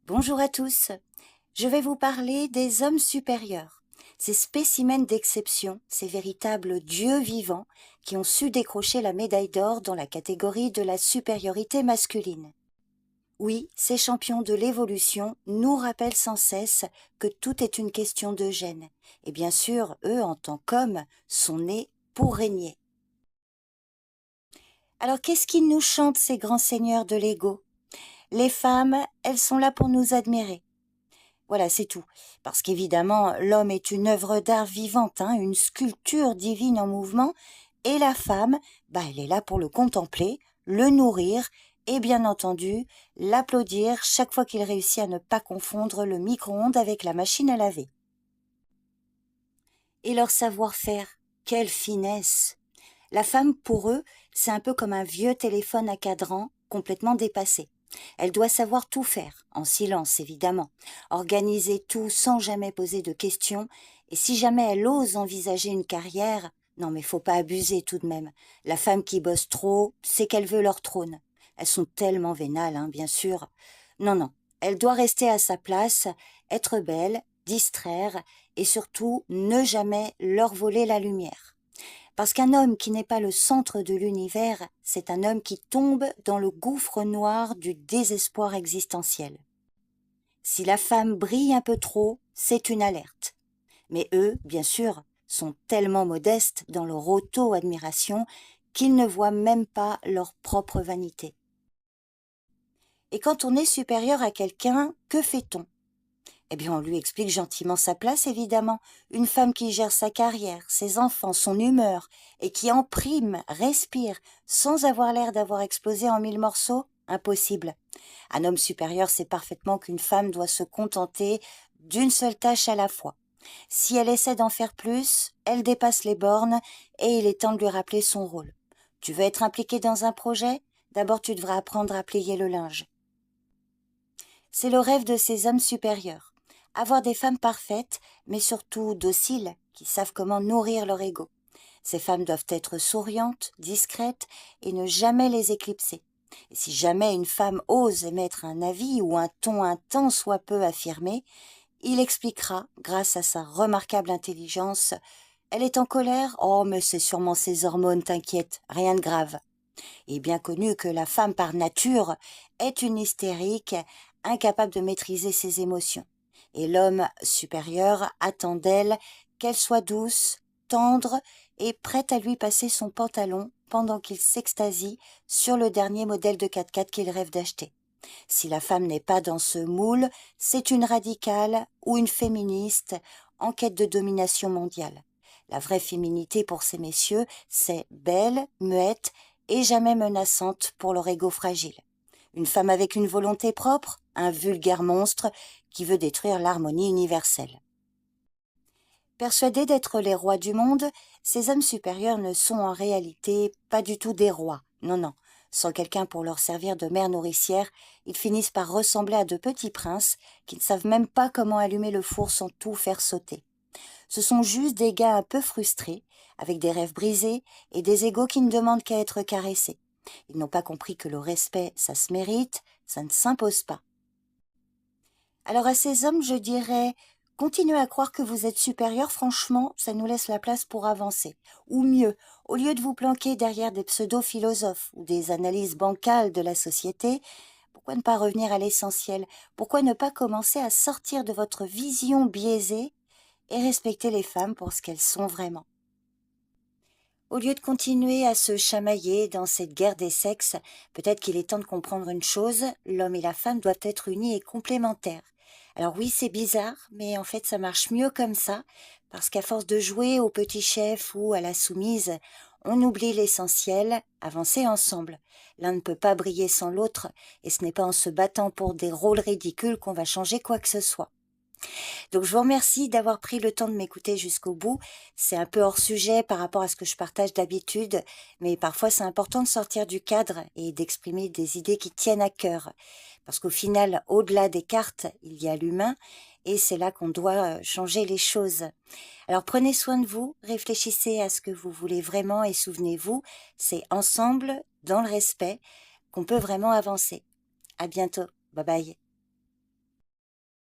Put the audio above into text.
Bonjour à tous, je vais vous parler des hommes supérieurs, ces spécimens d'exception, ces véritables dieux vivants qui ont su décrocher la médaille d'or dans la catégorie de la supériorité masculine. Oui, ces champions de l'évolution nous rappellent sans cesse que tout est une question de gènes, et bien sûr, eux en tant qu'hommes sont nés pour régner. Alors qu'est-ce qu'ils nous chantent ces grands seigneurs de l'ego? Les femmes, elles sont là pour nous admirer. Voilà, c'est tout. Parce qu'évidemment, l'homme est une œuvre d'art vivante, une sculpture divine en mouvement, et la femme, elle est là pour le contempler, le nourrir, et bien entendu, l'applaudir chaque fois qu'il réussit à ne pas confondre le micro-ondes avec la machine à laver. Et leur savoir-faire, quelle finesse! La femme, pour eux, c'est un peu comme un vieux téléphone à cadran complètement dépassé. Elle doit savoir tout faire, en silence évidemment, organiser tout sans jamais poser de questions, et si jamais elle ose envisager une carrière, non mais faut pas abuser tout de même. La femme qui bosse trop, c'est qu'elle veut leur trône. Elles sont tellement vénales, bien sûr. Non, non, elle doit rester à sa place, être belle, distraire, et surtout ne jamais leur voler la lumière. Parce qu'un homme qui n'est pas le centre de l'univers, c'est un homme qui tombe dans le gouffre noir du désespoir existentiel. Si la femme brille un peu trop, c'est une alerte. Mais eux, bien sûr, sont tellement modestes dans leur auto-admiration qu'ils ne voient même pas leur propre vanité. Et quand on est supérieur à quelqu'un, que fait-on? Eh bien, on lui explique gentiment sa place, évidemment. Une femme qui gère sa carrière, ses enfants, son humeur, et qui en prime respire sans avoir l'air d'avoir explosé en 1000 morceaux, impossible. Un homme supérieur sait parfaitement qu'une femme doit se contenter d'une seule tâche à la fois. Si elle essaie d'en faire plus, elle dépasse les bornes et il est temps de lui rappeler son rôle. Tu veux être impliqué dans un projet? D'abord, tu devras apprendre à plier le linge. C'est le rêve de ces hommes supérieurs. Avoir des femmes parfaites, mais surtout dociles, qui savent comment nourrir leur ego. Ces femmes doivent être souriantes, discrètes et ne jamais les éclipser. Et si jamais une femme ose émettre un avis ou un ton un tant soit peu affirmé, il expliquera, grâce à sa remarquable intelligence, « Elle est en colère? Oh, mais c'est sûrement ses hormones, t'inquiète, rien de grave. » Il est bien connu que la femme par nature est une hystérique, incapable de maîtriser ses émotions. Et l'homme supérieur attend d'elle qu'elle soit douce, tendre et prête à lui passer son pantalon pendant qu'il s'extasie sur le dernier modèle de 4x4 qu'il rêve d'acheter. Si la femme n'est pas dans ce moule, c'est une radicale ou une féministe en quête de domination mondiale. La vraie féminité pour ces messieurs, c'est belle, muette et jamais menaçante pour leur ego fragile. Une femme avec une volonté propre, un vulgaire monstre qui veut détruire l'harmonie universelle. Persuadés d'être les rois du monde, ces hommes supérieurs ne sont en réalité pas du tout des rois. Non, non. Sans quelqu'un pour leur servir de mère nourricière, ils finissent par ressembler à de petits princes qui ne savent même pas comment allumer le four sans tout faire sauter. Ce sont juste des gars un peu frustrés, avec des rêves brisés et des égos qui ne demandent qu'à être caressés. Ils n'ont pas compris que le respect, ça se mérite, ça ne s'impose pas. Alors à ces hommes, je dirais, continuez à croire que vous êtes supérieurs, franchement, ça nous laisse la place pour avancer. Ou mieux, au lieu de vous planquer derrière des pseudo-philosophes ou des analyses bancales de la société, pourquoi ne pas revenir à l'essentiel? Pourquoi ne pas commencer à sortir de votre vision biaisée et respecter les femmes pour ce qu'elles sont vraiment? Au lieu de continuer à se chamailler dans cette guerre des sexes, peut-être qu'il est temps de comprendre une chose, l'homme et la femme doivent être unis et complémentaires. Alors oui, c'est bizarre, mais en fait ça marche mieux comme ça, parce qu'à force de jouer au petit chef ou à la soumise, on oublie l'essentiel, avancer ensemble. L'un ne peut pas briller sans l'autre, et ce n'est pas en se battant pour des rôles ridicules qu'on va changer quoi que ce soit. Donc je vous remercie d'avoir pris le temps de m'écouter jusqu'au bout. C'est un peu hors sujet par rapport à ce que je partage d'habitude, mais parfois c'est important de sortir du cadre et d'exprimer des idées qui tiennent à cœur. Parce qu'au final, au-delà des cartes, il y a l'humain et c'est là qu'on doit changer les choses. Alors prenez soin de vous, réfléchissez à ce que vous voulez vraiment et souvenez-vous, c'est ensemble, dans le respect, qu'on peut vraiment avancer. À bientôt. Bye bye.